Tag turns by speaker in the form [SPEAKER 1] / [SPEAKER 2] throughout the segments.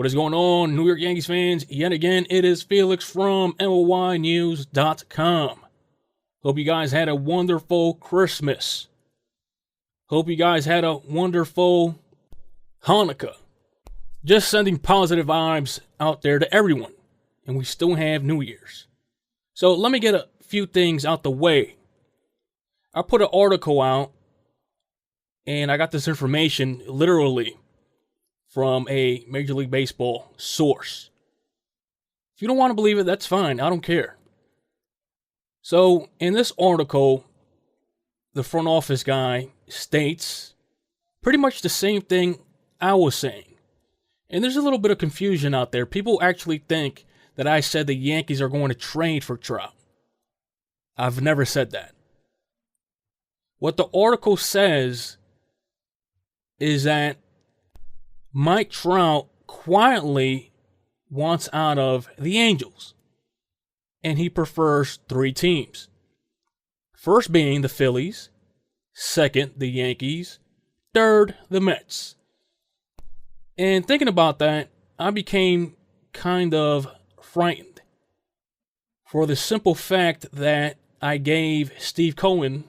[SPEAKER 1] What is going on, New York Yankees fans? Yet again, it is Felix from NYYNEWS.com. Hope you guys had a wonderful Christmas. Hope you guys had a wonderful Hanukkah. Just sending positive vibes out there to everyone. And we still have New Year's. So let me get a few things out the way. I put an article out, and I got this information literally from a Major League Baseball source. If you don't want to believe it, that's fine. I don't care. So, in this article, the front office guy states pretty much the same thing I was saying. And there's a little bit of confusion out there. People actually think that I said the Yankees are going to trade for Trout. I've never said that. What the article says is that Mike Trout quietly wants out of the Angels, and he prefers three teams. First being the Phillies, second the Yankees, third the Mets. And thinking about that, I became kind of frightened for the simple fact that I gave Steve Cohen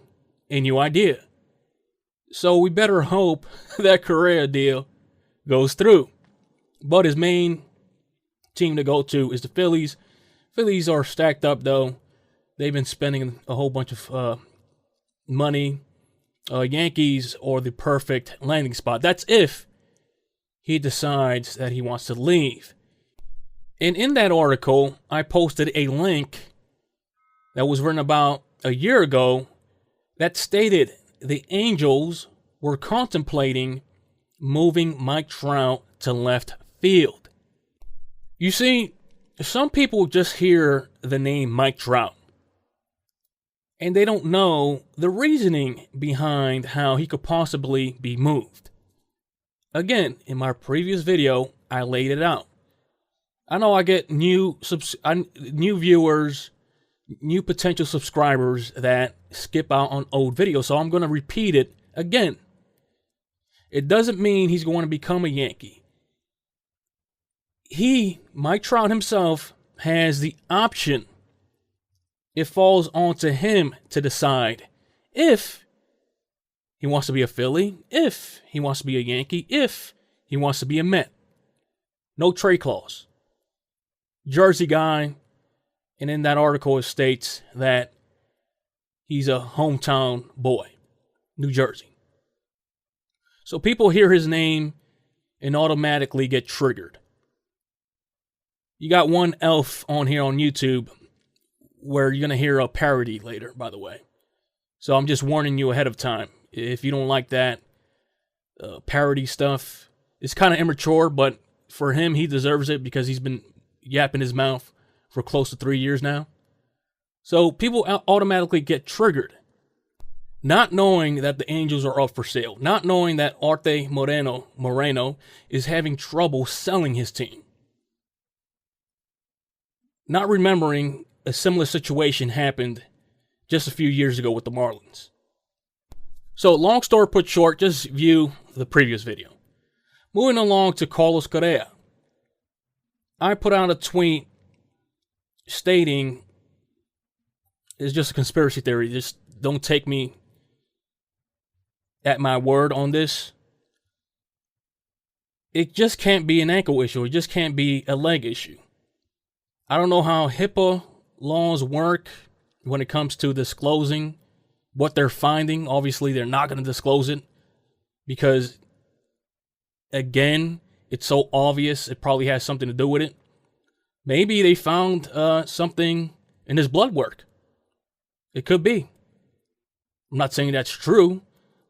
[SPEAKER 1] a new idea. So we better hope that Correa deal goes through. But his main team to go to is the Phillies. Phillies are stacked up, though. They've been spending a whole bunch of money. Yankees are the perfect landing spot. That's if he decides that he wants to leave. And in that article, I posted a link that was written about a year ago that stated the Angels were contemplating moving Mike Trout to left field. You see, some people just hear the name Mike Trout, and they don't know the reasoning behind how he could possibly be moved. Again, in my previous video, I laid it out. I know I get new viewers, new potential subscribers that skip out on old videos, so I'm going to repeat it again. It doesn't mean he's going to become a Yankee. Mike Trout himself, has the option. It falls onto him to decide if he wants to be a Philly, if he wants to be a Yankee, if he wants to be a Met. No trade clause. Jersey guy, and in that article it states that he's a hometown boy, New Jersey. So people hear his name and automatically get triggered. You got one elf on here on YouTube where you're going to hear a parody later, by the way. So I'm just warning you ahead of time. If you don't like that parody stuff, it's kind of immature, but for him, he deserves it because he's been yapping his mouth for close to 3 years now. So people automatically get triggered. Not knowing that the Angels are up for sale. Not knowing that Arte Moreno is having trouble selling his team. Not remembering a similar situation happened just a few years ago with the Marlins. So, long story put short, just view the previous video. Moving along to Carlos Correa. I put out a tweet stating it's just a conspiracy theory. Just don't take me at my word on this. It just can't be an ankle issue. It just can't be a leg issue. I don't know how HIPAA laws work when it comes to disclosing what they're finding. Obviously, they're not going to disclose it because, again, it's so obvious. It probably has something to do with it. Maybe they found something in his blood work. It could be. I'm not saying that's true,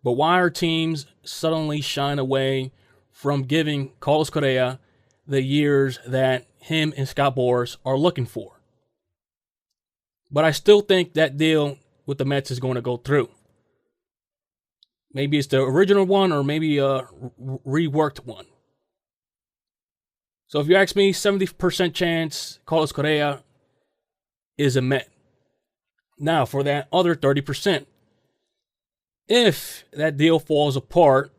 [SPEAKER 1] but why are teams suddenly shying away from giving Carlos Correa the years that him and Scott Boras are looking for? But I still think that deal with the Mets is going to go through. Maybe it's the original one or maybe a reworked one. So if you ask me, 70% chance Carlos Correa is a Met. Now, for that other 30%, if that deal falls apart,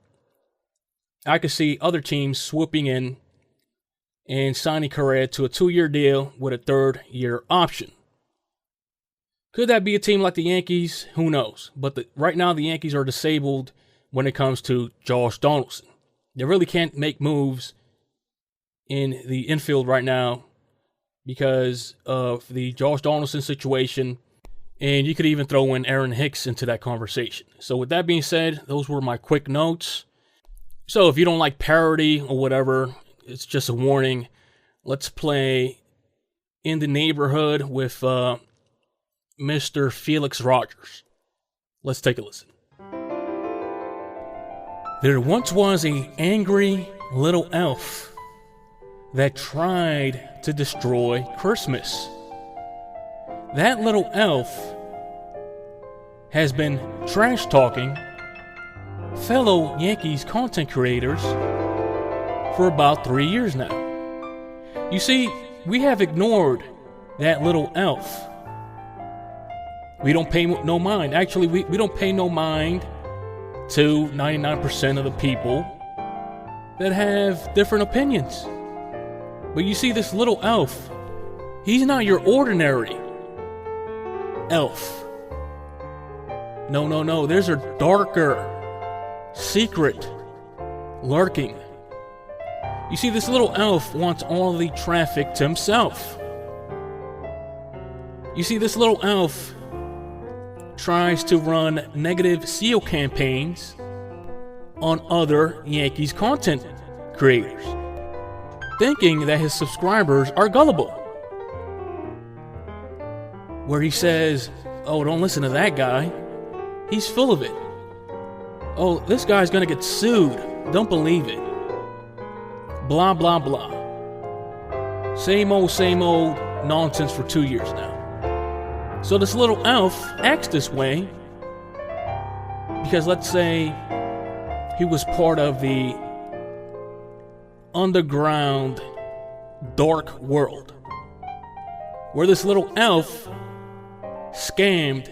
[SPEAKER 1] I could see other teams swooping in and signing Correa to a 2-year deal with a 3rd-year option. Could that be a team like the Yankees? Who knows? But right now, the Yankees are disabled when it comes to Josh Donaldson. They really can't make moves in the infield right now because of the Josh Donaldson situation. And you could even throw in Aaron Hicks into that conversation. So with that being said, those were my quick notes. So if you don't like parody or whatever, it's just a warning. Let's play In the Neighborhood with Mr. Felix Rogers. Let's take a listen. There once was an angry little elf that tried to destroy Christmas. That little elf has been trash talking fellow Yankees content creators for about 3 years now. You see, we have ignored that little elf. We don't pay no mind. Actually, we don't pay no mind to 99% of the people that have different opinions. But you see, this little elf, he's not your ordinary elf. No. There's a darker secret lurking. You see, this little elf wants all the traffic to himself. You see, this little elf tries to run negative SEO campaigns on other Yankees content creators, thinking that his subscribers are gullible. Where he says, oh, don't listen to that guy. He's full of it. Oh, this guy's gonna get sued. Don't believe it. Blah, blah, blah. Same old nonsense for 2 years now. So this little elf acts this way because, let's say, he was part of the underground dark world where this little elf scammed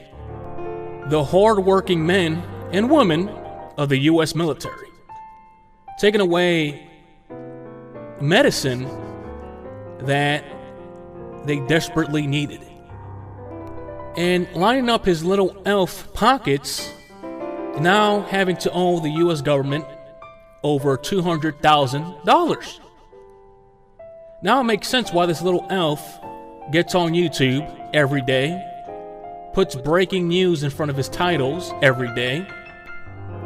[SPEAKER 1] the hard-working men and women of the U.S. military, taking away medicine that they desperately needed, and lining up his little elf pockets, now having to owe the U.S. government over $200,000. Now it makes sense why this little elf gets on YouTube every day, puts breaking news in front of his titles every day,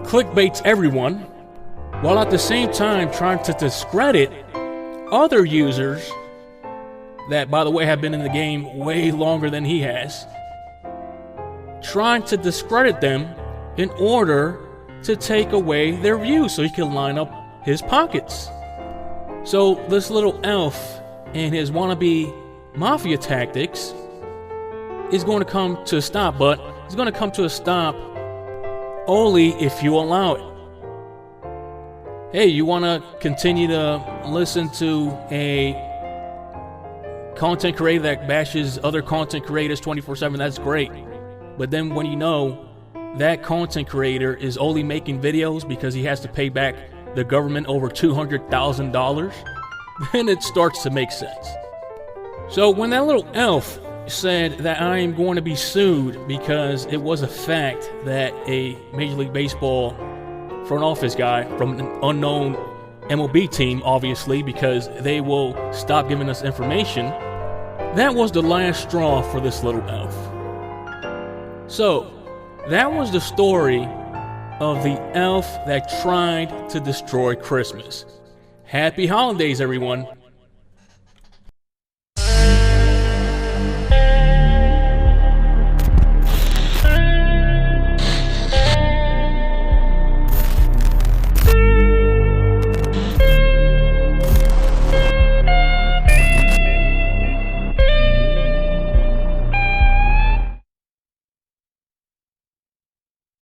[SPEAKER 1] clickbaits everyone, while at the same time trying to discredit other users that, by the way, have been in the game way longer than he has, trying to discredit them in order to take away their views so he can line up his pockets. So this little elf and his wannabe mafia tactics is going to come to a stop, but it's going to come to a stop only if you allow it. Hey, you want to continue to listen to a content creator that bashes other content creators 24/7, that's great. But then when you know that content creator is only making videos because he has to pay back the government over $200,000, then it starts to make sense. So when that little elf said that I am going to be sued because it was a fact that a Major League Baseball front office guy from an unknown MLB team, obviously, because they will stop giving us information, that was the last straw for this little elf. So that was the story of the elf that tried to destroy Christmas. Happy holidays, everyone.